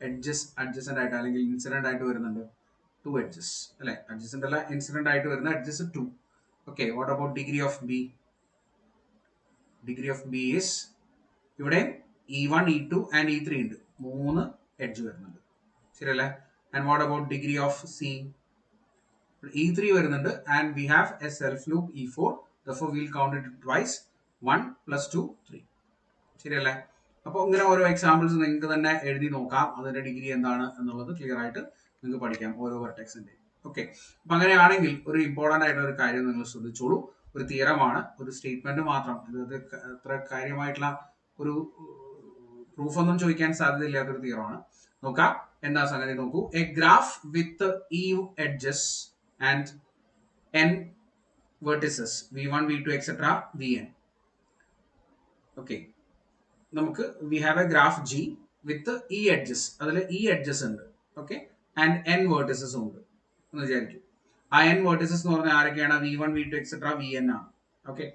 എഡ്ജസ് അഡ്ജസന്റ് ആയിട്ട് അല്ലെങ്കിൽ ഇൻസിഡന്റ് ആയിട്ട് വരുന്നുണ്ട്? 2 എഡ്ജസ് അല്ലെ? അഡ്ജസന്റ് അല്ല, ഇൻസിഡന്റ് ആയിട്ട് വരുന്ന edges 2. Okay, what about degree of B? Degree of B is ഇവിടെ E1, E2 and E3 ഉണ്ട്. 3 എഡ്ജ് വരുന്നുണ്ട്. ശരിയല്ലേ? And what about degree of C? E3 വരുന്നുണ്ട് and we have A self loop E4. therefore we will count it twice. 1 plus 2 3. ശരിയല്ലേ? അപ്പോൾ ഇങ്ങനെ ഓരോ എക്സാമ്പിൾസ് നിങ്ങൾക്ക് തന്നെ എഴുതി നോക്കാം. അതിന്റെ ഡിഗ്രി എന്താണ് എന്നുള്ളത് ക്ലിയർ ആയിട്ട് നിങ്ങൾക്ക് പഠിക്കാം ഓരോ വെർട്ടെക്സിന്റെ. ഓക്കെ, അപ്പൊ അങ്ങനെയാണെങ്കിൽ ഒരു ഇമ്പോർട്ടന്റ് ആയിട്ടുള്ള ഒരു കാര്യം നിങ്ങൾ ശ്രദ്ധിച്ചോളൂ. ഒരു തിയറമാണ്, ഒരു സ്റ്റേറ്റ്മെന്റ് മാത്രം. ഇത് അത്ര കാര്യമായിട്ടുള്ള ഒരു പ്രൂഫ് ഒന്നും ചോദിക്കാൻ സാധ്യതയില്ലാത്തൊരു തിയറമാണ്. നോക്കാം എന്താ സംഗതി നോക്കൂ. A graph with e edges and n vertices v1 v2 etc vn. Okay, നമുക്ക് we have a graph G with e edges, അതിൽ ഈ എഡ്ജസ് ഉണ്ട്. ഓക്കെ, ആൻഡ് n vertices ഉണ്ട് എന്ന് വിചാരിക്കും. ആ n vertices എന്ന് പറഞ്ഞാൽ ആരൊക്കെയാണ്? v1 v2 etc vn ആണ്. Okay,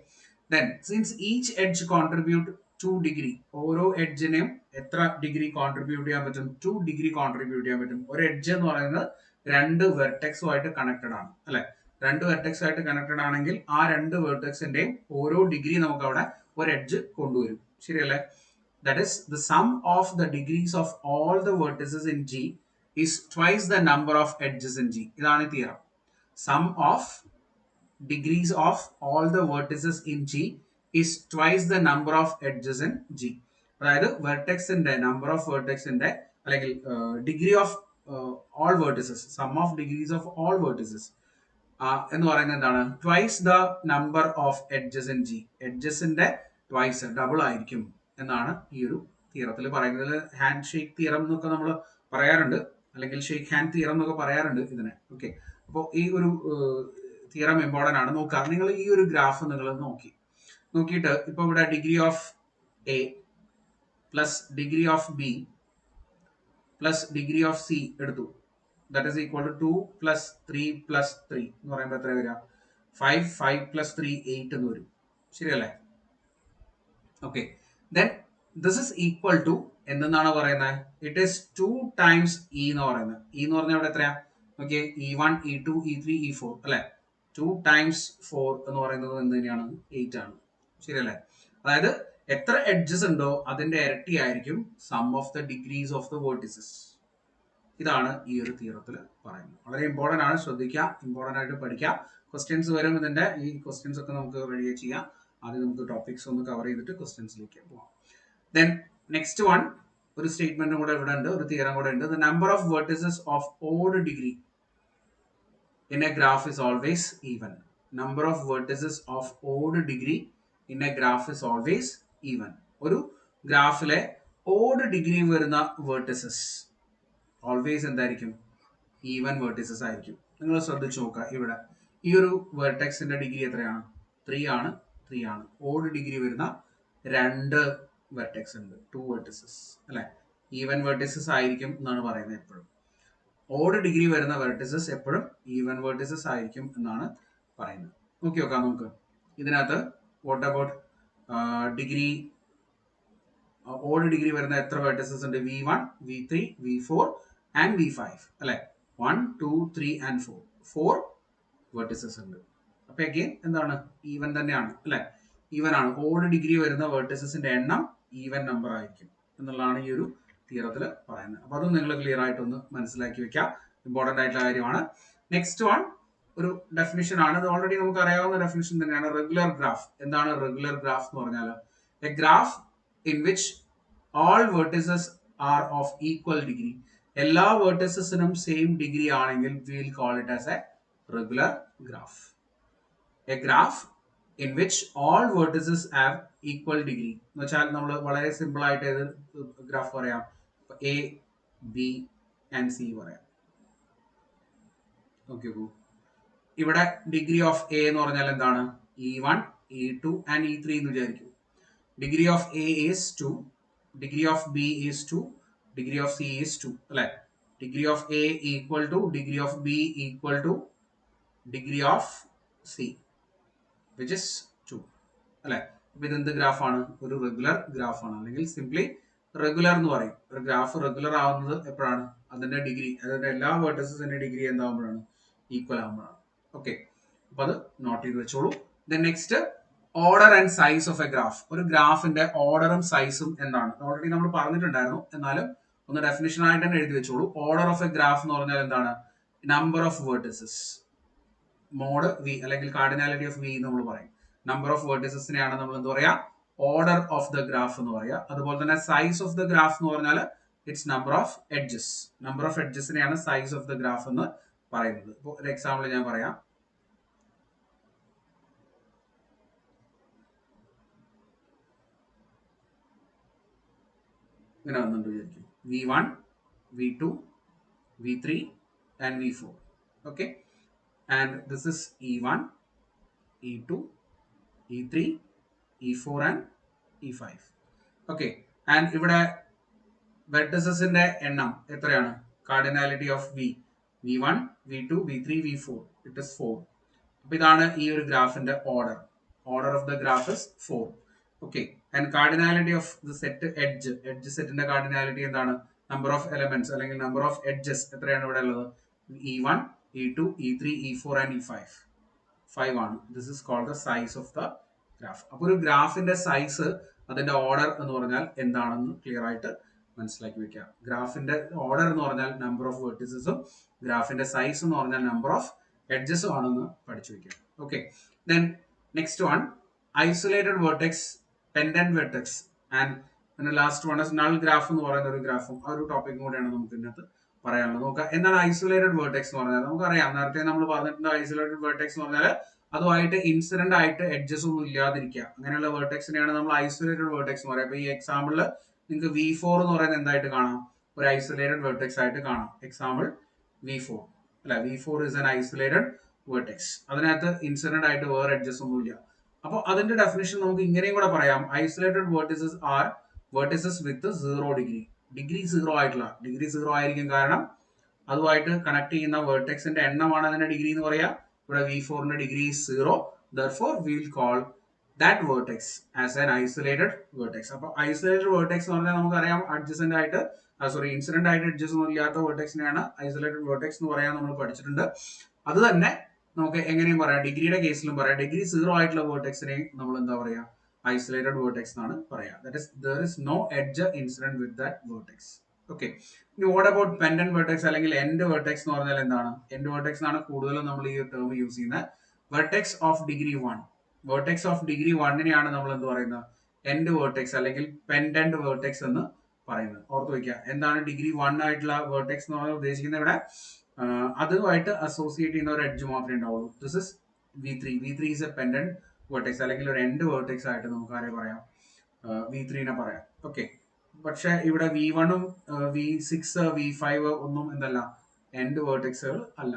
then since each edge contribute 2 degree, ഓരോ എഡ്ജിനെയും എത്ര ഡിഗ്രി കോൺട്രിബ്യൂട്ട് ചെയ്യാൻ പറ്റും? 2 ഡിഗ്രി കോൺട്രിബ്യൂട്ട് ചെയ്യാൻ പറ്റും. ഒരു എഡ്ജ് എന്ന് പറയുന്നത് 2 വെർട്ടെക്സുമായിട്ട് കണക്റ്റഡ് ആണ് അല്ലെ? 2 വെർട്ടെക്സ് ആയിട്ട് കണക്റ്റഡ് ആണെങ്കിൽ ആ 2 വെർട്ടെക്സിന്റെയും ഓരോ ഡിഗ്രി നമുക്ക് അവിടെ ഒരു എഡ്ജ് കൊണ്ടുവരും. ശരിയല്ലേ? That is the sum of the degrees of all the vertices in G is twice the number of edges in G. ഇതാണ് theorem. Sum of degrees of all the vertices in G is twice the number of edges in G. അതായത് വെർട്ടെക്സിന്റെ നമ്പർ ഓഫ് വെർട്ടെക്സിന്റെ അല്ലെങ്കിൽ degree of all vertices, sum of degrees of all vertices എന്ന് പറയുന്നത് എന്താണ്? Twice the number of edges in G. എഡ്ജസിന്റെ ട്വൈസ് ഡബിൾ ആയിരിക്കും എന്നാണ് ഈ ഒരു തിയറത്തിൽ പറയുന്നത്. ഹാൻഡ് ഷേക്ക് തിയറം എന്നൊക്കെ നമ്മൾ പറയാറുണ്ട്, അല്ലെങ്കിൽ ഷേക്ക് ഹാൻഡ് തിയറം എന്നൊക്കെ പറയാറുണ്ട് ഇതിനെ. ഓക്കെ, അപ്പോൾ ഈ ഒരു തിയറം ഇമ്പോർട്ടൻ്റ് ആണ്. നോക്കാം, നിങ്ങൾ ഈ ഒരു ഗ്രാഫ് നിങ്ങൾ നോക്കിയിട്ട് ഇപ്പൊ ഇവിടെ degree of A plus degree of B plus degree of C എടുത്തു. That is equal to 2 plus 3 plus 3 എന്ന് പറയുമ്പോൾ എത്ര വരിക? 5 5 പ്ലസ് 3 8 എന്ന് വരും. ശരിയല്ലേ? Okay, then this is equal to എന്തെന്നാണ് പറയുന്നത്? ഇറ്റ് ഈസ് 2 ടൈംസ് ഇ എന്ന് പറയുന്നത്. ഇ എന്ന് പറഞ്ഞാൽ ഇവിടെ എത്രയാ? Okay, E1 E2 E3 E4 അല്ലെ? 2 ടൈംസ് 4 എന്ന് പറയുന്നത് എന്ത് തന്നെയാണ്? 8 ആണ്. ശരിയല്ലേ? അതായത് എത്ര എഡ്ജസ് ഉണ്ടോ അതിന്റെ ഇരട്ടി ആയിരിക്കും sum of the degrees of the vertices. ഇതാണ് ഈ ഒരു തിയറത്തിൽ പറയുന്നത്. വളരെ ഇമ്പോർട്ടൻ്റ് ആണ്, ശ്രദ്ധിക്കുക, ഇമ്പോർട്ടൻ്റ് ആയിട്ട് പഠിക്കാം. ക്വസ്റ്റ്യൻസ് വരും ഇതിന്റെ. ഈ ക്വസ്റ്റ്യൻസ് ഒക്കെ നമുക്ക് റെഡി ചെയ്യാം. ആദ്യം നമുക്ക് ടോപ്പിക്സ് ഒന്ന് കവർ ചെയ്തിട്ട് ക്വസ്റ്റ്യൻസിലേക്ക് പോകാം. ദെൻ നെക്സ്റ്റ് വൺ, ഒരു സ്റ്റേറ്റ്മെന്റ് കൂടെ ഇവിടെ ഉണ്ട്, ഒരു തിയറം കൂടെ ഉണ്ട്. The number of vertices of odd degree in a graph is always even. Number of vertices of odd degree in a graph is always even. ഒരു ഗ്രാഫിലെ ഓഡ് ഡിഗ്രി വരുന്ന വെർട്ടിസസ് ഓൾവേസ് എന്തായിരിക്കും? ഈവൻ വെർട്ടിസസ് ആയിരിക്കും. നിങ്ങൾ ശ്രദ്ധിച്ചു നോക്കുക, ഇവിടെ ഈ ഒരു വെർട്ടെക്സിന്റെ ഡിഗ്രി എത്രയാണ്? 3 ആണ്. 3 ആണ്. ഓഡ് ഡിഗ്രി വരുന്ന 2 വെർട്ടെക്സ് ഉണ്ട്, 2 വെർട്ടിസസ് അല്ലെ? ഈവൻ വെർട്ടിസസ് ആയിരിക്കും എന്നാണ് പറയുന്നത് എപ്പോഴും. ഓഡ് ഡിഗ്രി വരുന്ന വെർട്ടിസസ് എപ്പോഴും ഈവൻ വെർട്ടിസസ് ആയിരിക്കും എന്നാണ് പറയുന്നത്. നോക്കി നോക്കാം നമുക്ക് ഇതിനകത്ത്. What about degree? Odd degree വരുന്ന എത്ര വെർട്ടിസസ് ഉണ്ട്? V1 V3 V4 and V5 അല്ലെ? 1 2 3 ആൻഡ് 4 4 വെർട്ടിസസ് ഉണ്ട്. അപ്പൊ അഗെയിൻ എന്താണ്? ഈവൻ തന്നെയാണ് അല്ലെ? ഈവൻ ആണ്. ഓഡ് ഡിഗ്രി വരുന്ന വെർട്ടിസസിന്റെ എണ്ണം ഈവൻ നമ്പർ ആയിരിക്കും എന്നുള്ളതാണ് ഈ ഒരു തിയറത്തിൽ പറയുന്നത്. അപ്പൊ അതും നിങ്ങൾ ക്ലിയർ ആയിട്ടൊന്ന് മനസ്സിലാക്കി വെക്കാം. ഇമ്പോർട്ടൻ്റ് ആയിട്ടുള്ള കാര്യമാണ്. നെക്സ്റ്റ് വൺ ഒരു ഡെഫിനിഷൻ ആണ്. ഇത് ഓൾറെഡി നമുക്ക് അറിയാവുന്ന ഡെഫിനിഷൻ തന്നെയാണ്. Regular graph. എന്താണ് റെഗുലർ ഗ്രാഫ് എന്ന് പറഞ്ഞാൽ? A graph in which all vertices are of equal degree. എല്ലാ വെർട്ടിസസിനും സെയിം ഡിഗ്രി ആണെങ്കിൽ we will call it as a regular graph. A graph in which all vertices have equal degree എന്ന് വെച്ചാൽ നമ്മൾ വളരെ സിമ്പിൾ ആയിട്ട് ഏത് ഗ്രാഫ് പറയാം, എ ബി ആൻഡ് സി പറയാം. ഓക്കെ, ഇവിടെ ഡിഗ്രി ഓഫ് എ എന്ന് പറഞ്ഞാൽ എന്താണ്, E1, E2 ആൻഡ് E3 എന്ന് വിചാരിക്കും. Degree of A is 2, degree of B is 2, degree of C is 2 അല്ലെ. Degree of A equal two degree of B equal two degree of C which is 2 അല്ലെ. അപ്പൊ ഇതെന്ത് ഗ്രാഫാണ്, ഒരു റെഗുലർ ഗ്രാഫാണ്, അല്ലെങ്കിൽ സിംപ്ലി റെഗുലർ എന്ന് പറയും. ഒരു ഗ്രാഫ് റെഗുലർ ആവുന്നത് എപ്പോഴാണ്, അതിന്റെ ഡിഗ്രി, അതായത് എല്ലാ വേർട്ടസിന്റെ ഡിഗ്രി എന്താകുമ്പോഴാണ്, ഈക്വൽ ആകുമ്പോഴാണ്. ഓക്കെ, അപ്പൊ അത് നോട്ട് ചെയ്ത് വെച്ചോളൂ. Then next, order and size of A graph. ഒരു ഗ്രാഫിന്റെ ഓർഡറും സൈസും എന്താണ്, ഓൾറെഡി നമ്മൾ പറഞ്ഞിട്ടുണ്ടായിരുന്നു, എന്നാലും ഒന്ന് ഡെഫിനിഷൻ ആയിട്ട് തന്നെ എഴുതി വെച്ചോളൂ. ഓർഡർ ഓഫ് എ ഗ്രാഫ് എന്ന് പറഞ്ഞാൽ എന്താണ്, number of vertices, mod V അല്ലെങ്കിൽ കാർഡിനാലിറ്റി ഓഫ് വി നമ്മൾ പറയും. നമ്പർ ഓഫ് വേർട്ടിസസിനെയാണ് നമ്മൾ എന്ത് പറയാ, ഓർഡർ ഓഫ് ദ ഗ്രാഫ് എന്ന് പറയാ. അതുപോലെ തന്നെ സൈസ് ഓഫ് ദ ഗ്രാഫ് എന്ന് പറഞ്ഞാൽ its number of edges. Number of എഡ്ജസിനെയാണ് സൈസ് ഓഫ് ദ ഗ്രാഫ് എന്ന് പറയുന്നത്. ഇപ്പോൾ ഒരു എക്സാമ്പിൾ ഞാൻ പറയാം. ഇങ്ങനെ വന്നിട്ട് വിചാരിക്കും, V1, V2, V3 and V4. Okay, and this is E1, E2, E3, E4 and E5. Okay, and ഇവിടെ വെർട്ടിസസിന്റെ എണ്ണം എത്രയാണ്, cardinality of V1, V2, V3, V4, it is 4. അപ്പൊ ഇതാണ് ഈ ഒരു ഗ്രാഫിന്റെ order. Order of the graph is 4. Okay, and cardinality of the set edge സെറ്റിന്റെ കാർഡിനാലിറ്റി എന്താണ്, നമ്പർ ഓഫ് എലമെന്റ്സ് അല്ലെങ്കിൽ നമ്പർ ഓഫ് എഡ്ജസ് എത്രയാണ് ഇവിടെ ഉള്ളത്, E1, E2, E3, E4 and E5. 5 ആണ്. This is called the size of the graph. അപ്പൊ ഒരു ഗ്രാഫിന്റെ സൈസ്, അതിന്റെ ഓർഡർ എന്ന് പറഞ്ഞാൽ എന്താണെന്ന് ക്ലിയർ ആയിട്ട് മനസ്സിലാക്കി വെക്കുക. ഗ്രാഫിന്റെ ഓർഡർ എന്ന് പറഞ്ഞാൽ നമ്പർ ഓഫ് വെർട്ടിസസും, ഗ്രാഫിന്റെ സൈസ് എന്ന് പറഞ്ഞാൽ നമ്പർ ഓഫ് എഡ്ജസും ആണെന്ന് പഠിച്ചു വെക്കുക. Okay, then next one, isolated vertex, pendant vertex and പിന്നെ ലാസ്റ്റ് വൺ നൾ ഗ്രാഫ് എന്ന് പറയുന്ന ഒരു ഗ്രാഫും ആ ഒരു ടോപ്പിക്കും കൂടെയാണ് നമുക്ക് ഇതിനകത്ത് പറയാനുള്ളത്. നോക്കാം എന്താണ് ഐസൊലേറ്റഡ് വെർട്ടെക്സ് എന്ന് പറഞ്ഞാൽ. നമുക്കറിയാം, നേരത്തെ നമ്മൾ പറഞ്ഞിട്ടുണ്ട്, ഐസൊലേറ്റഡ് വെർട്ടെക്സ് എന്ന് പറഞ്ഞാൽ അതുമായിട്ട് ഇൻസിഡന്റ് ആയിട്ട് എഡ്ജസ് ഒന്നും ഇല്ലാതിരിക്കുക, അങ്ങനെയുള്ള വെർട്ടെക്സിനെയാണ് നമ്മൾ ഐസൊലേറ്റഡ് വെർട്ടെക്സ് എന്ന് പറയുക. അപ്പൊ ഈ എക്സാമ്പിളിൽ നിങ്ങൾക്ക് V4 എന്ന് പറയുന്നത് എന്തായിട്ട് കാണാം, ഒരു ഐസൊലേറ്റഡ് വെർട്ടെക്സ് ആയിട്ട് കാണാം. എക്സാമ്പിൾ V4 അല്ല, V4 is an isolated vertex. അതിനകത്ത് ഇൻസിഡന്റ് ആയിട്ട് വേറെ എഡ്ജസ് ഒന്നും ഇല്ല. അപ്പോൾ അതിന്റെ ഡെഫിനിഷൻ നമുക്ക് ഇങ്ങനെയും കൂടെ പറയാം, ഐസൊലേറ്റഡ് വെർട്ടിസസ് ആർ വെർട്ടിസസ് വിത്ത് 0 ഡിഗ്രി. ഡിഗ്രി 0 ആയിട്ടുള്ള, ഡിഗ്രി 0 ആയിരിക്കും കാരണം അതുമായിട്ട് കണക്ട് ചെയ്യുന്ന വെർട്ടെക്സിന്റെ എണ്ണമാണ് അതിന്റെ ഡിഗ്രി എന്ന് പറയാം. ഇവിടെ V4 ന്റെ degree 0, therefore we will call that vertex as an isolated vertex. അപ്പോൾ ഐസൊലേറ്റഡ് വെർട്ടെക്സ് എന്ന് പറഞ്ഞാൽ നമുക്കറിയാം, അഡ്ജസന്റ് ആയിട്ട് സോറി ഇൻസിഡന്റ് ആയിട്ട് എഡ്ജസ് ഒന്നും ഇല്ലാത്ത വെർട്ടെക്സിനെയാണ് ഐസൊലേറ്റഡ് വെർട്ടെക്സ് എന്ന് പറയാൻ നമ്മൾ പഠിച്ചിട്ടുണ്ട്. അത് തന്നെ നമുക്ക് എങ്ങനെയും പറയാം, ഡിഗ്രിയുടെ കേസിലും പറയാം. ഡിഗ്രി 0 ആയിട്ടുള്ള വെർട്ടെക്സിനെ നമ്മൾ എന്താ പറയാ, ഐസൊലേറ്റഡ് വെർട്ടെക്സ് എന്നാണ് പറയാ. That is there is no edge incident with that vertex. Okay, ഇനി വാട്ട് അബൌട്ട് പെൻഡന്റ് വെർട്ടെക്സ് അല്ലെങ്കിൽ എൻഡ് വെർട്ടെക്സ് എന്ന് പറഞ്ഞാൽ എന്താണ്, എൻഡ് വെർട്ടെക്സ് ആണ് കൂടുതലും നമ്മൾ ഈ ടേം യൂസ് ചെയ്യുന്നത്. Vertex of degree 1, vertex of degree 1നെയാണ് നമ്മൾ എന്ത് പറയുന്നത്, എൻഡ് വെർട്ടെക്സ് അല്ലെങ്കിൽ പെൻഡന്റ് വെർട്ടെക്സ് എന്ന് പറയുന്നത്. ഓർത്ത് വയ്ക്കുക, എന്താണ് ഡിഗ്രി 1 ആയിട്ടുള്ള വെർട്ടെക്സ് എന്ന് പറഞ്ഞാൽ ഉദ്ദേശിക്കുന്നത്, ഇവിടെ അതുമായിട്ട് അസോസിയേറ്റ് ചെയ്യുന്ന ഒരു എഡ്ജ് മാത്രമേ ഉണ്ടാവുള്ളൂ. This is V3. V3 is A pendant vertex അല്ലെങ്കിൽ ഒരു എൻഡ് വെർട്ടെക്സ് ആയിട്ട് നമുക്ക് ആരെ പറയാം, V3നെ പറയാം. ഓക്കെ, പക്ഷെ ഇവിടെ V1ഉം V6, V5 ഒന്നും എന്തല്ല, എൻഡ് വെർട്ടെക്സുകൾ അല്ല.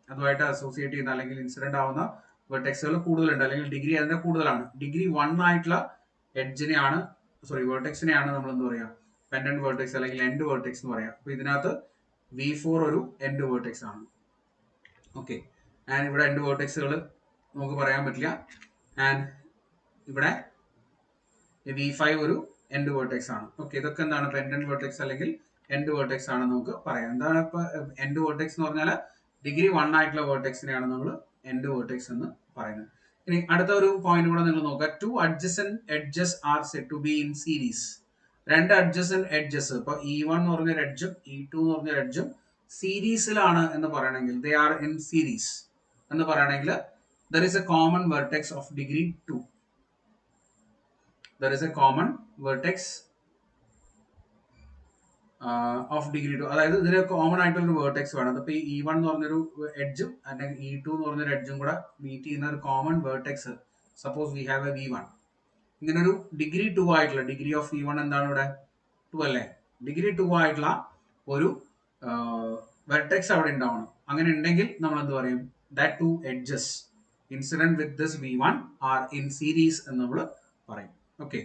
അതുമായിട്ട് അസോസിയേറ്റ് ചെയ്യുന്ന അല്ലെങ്കിൽ ഇൻസിഡന്റ് ആവുന്ന വെർട്ടെക്സുകൾ കൂടുതലുണ്ട്, അല്ലെങ്കിൽ ഡിഗ്രി അതിന്റെ കൂടുതലാണ്. ഡിഗ്രി 1 ആയിട്ടുള്ള എഡ്ജിനെയാണ് വെർട്ടെക്സിനെയാണ് നമ്മൾ എന്ത് പറയാ, പെൻഡന്റ് വെർട്ടെക്സ് അല്ലെങ്കിൽ എൻഡ് വെർട്ടെക്സ് എന്ന് പറയാം. അപ്പൊ ഇതിനകത്ത് V4 ഒരു എൻഡ് വെർട്ടെക്സ് ആണ്. ഓക്കെ, ആൻഡ് ഇവിടെ എൻഡ് വെർട്ടെക്സുകൾ നമുക്ക് പറയാൻ പറ്റില്ല. ആൻഡ് ഇവിടെ V5 ഒരു എൻഡ് വെർട്ടെക്സ് ആണ്. ഓക്കെ, ഇതൊക്കെ എന്താണ്, പെൻഡന്റ് വെർട്ടെക്സ് അല്ലെങ്കിൽ എൻഡ് വെർട്ടെക്സ് ആണ് നമുക്ക് പറയാം. എന്താണ് ഇപ്പൊ എൻഡ് വെർട്ടെക്സ് എന്ന് പറഞ്ഞാൽ ഡിഗ്രി 1 ആയിട്ടുള്ള വെർട്ടെക്സിനെയാണ് നമ്മൾ എൻഡ് വെർട്ടെക്സ് എന്ന് പറയുന്നത്. ഇനി അടുത്ത ഒരു പോയിന്റ് കൂടെ നിങ്ങൾ നോക്കുക, 2 adjacent edges are said to be in series. രണ്ട് adjacent edges, ഇപ്പൊ E1 എന്ന് പറഞ്ഞൊരു എഡ്ജും E2 എന്ന് പറഞ്ഞൊരു എഡ്ജും സീരീസിലാണ് എന്ന് പറയണമെങ്കിൽ, they are in series എന്ന് പറയണമെങ്കിൽ, there is a common vertex of degree 2. There is a common vertex of degree 2. അതായത് ഇതിന് കോമൺ ആയിട്ടുള്ള വേർട്ടെക്സ് വേണം. അതിപ്പോൾ ഈ E1 എന്ന് പറഞ്ഞൊരു എഡ്ജും അല്ലെങ്കിൽ E2 എന്ന് പറഞ്ഞൊരു എഡ്ജും കൂടെ മീറ്റ് ചെയ്യുന്ന ഒരു common vertex. Suppose V have A V1. ഇങ്ങനെ ഒരു ഡിഗ്രി 2 ആയിട്ടുള്ള ഡിഗ്രി ഓഫ് V1 എന്താണ് ഇവിടെ 2 അല്ലേ? ഡിഗ്രി 2 ആയിട്ടുള്ള ഒരു വെർട്ടെക്സ് അവിടെ ഉണ്ടാവണം. അങ്ങനെ ഉണ്ടെങ്കിൽ നമ്മൾ എന്ത് പറയും? That two edges incident with this V1 are in series എന്ന് നമ്മൾ പറയും. Okay,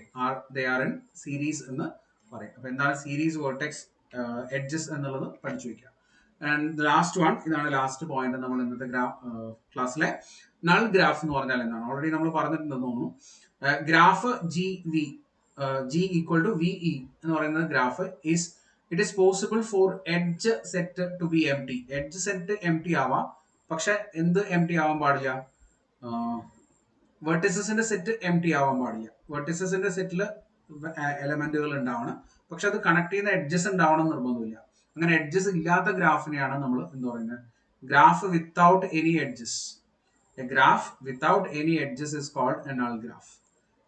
they are in series എന്ന് പറയും. അപ്പൊ എന്താണ് സീരീസ് വേർട്ടെക്സ് എഡ്ജസ് എന്നുള്ളത് പഠിച്ചു വയ്ക്കുക. ആൻഡ് ലാസ്റ്റ് വൺ, ഇതാണ് ലാസ്റ്റ് പോയിന്റ് നമ്മൾ ഇന്നത്തെ ക്ലാസ്സിലെ നൾ ഗ്രാഫ് എന്ന് പറഞ്ഞാൽ എന്താണ്? ഓൾറെഡി നമ്മൾ പറഞ്ഞിട്ടുണ്ടെന്ന് തോന്നുന്നു. Graph G equal to VE എന്ന് പറയുന്ന graph it is possible for edge set to be empty. Edge set empty ആവാം, പക്ഷെ എന്ത് എം ടി ആവാൻ പാടില്ല? വെർട്ടിസസിന്റെ സെറ്റ് എം ടി ആവാൻ പാടില്ല. വെർട്ടിസസിന്റെ സെറ്റിൽ എലമെന്റുകൾ ഉണ്ടാവണം, പക്ഷെ അത് കണക്ട് ചെയ്യുന്ന എഡ്ജസ് ഉണ്ടാവണം നിർബന്ധമില്ല. അങ്ങനെ എഡ്ജസ് ഇല്ലാത്ത ഗ്രാഫിനെയാണ് നമ്മൾ എന്ത് പറയുന്നത്? Graph without any edges. A graph without any edges is called a null graph.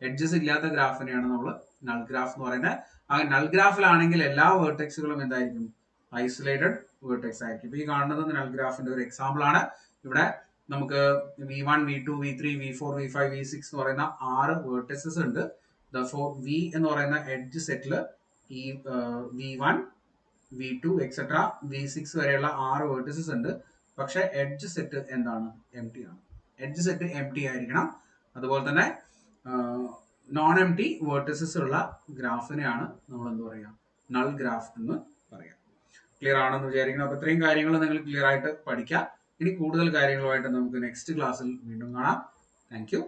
Edges ഇല്ലാത്ത ഗ്രാഫിനെയാണ് നമ്മൾ നൾ ഗ്രാഫ് എന്ന് പറയുന്നത്. ആ നൾ ഗ്രാഫിലാണെങ്കിൽ എല്ലാ വേർട്ടെക്സുകളും എന്തായിരിക്കും? ഐസൊലേറ്റഡ് വേർട്ടെക്സ് ആയിരിക്കും. ഇപ്പൊ ഈ കാണുന്നത് നൾ ഗ്രാഫിന്റെ ഒരു എക്സാമ്പിൾ ആണ്. ഇവിടെ നമുക്ക് V1, V2, V3, V4, V5, V6 എന്ന് പറയുന്ന 6 വേർട്ടെക്സസ് ഉണ്ട്. V എന്ന് പറയുന്ന എഡ്ജ് സെറ്റിൽ ഈ V1, V2 എക്സെട്ര V6 വരെയുള്ള 6 വേർട്ടെക്സസ് ഉണ്ട്. പക്ഷെ എഡ്ജ് സെറ്റ് എന്താണ്? എം ടി ആണ്. എഡ്ജ് സെറ്റ് എം ടി ആയിരിക്കണം. അതുപോലെ തന്നെ നോൺ എം ടി വേർട്ടെക്സസ് ഉള്ള ഗ്രാഫിനെയാണ് നമ്മൾ എന്ത് പറയുക? നൾ ഗ്രാഫ് എന്ന് പറയാം. ക്ലിയർ ആണെന്ന് വിചാരിക്കണം. അപ്പൊ ഇത്രയും കാര്യങ്ങൾ നിങ്ങൾ ക്ലിയർ ആയിട്ട് പഠിക്കാം. ഇനി കൂടുതൽ കാര്യങ്ങളുമായിട്ട് നമുക്ക് നെക്സ്റ്റ് ക്ലാസ്സിൽ വീണ്ടും കാണാം. Thank you.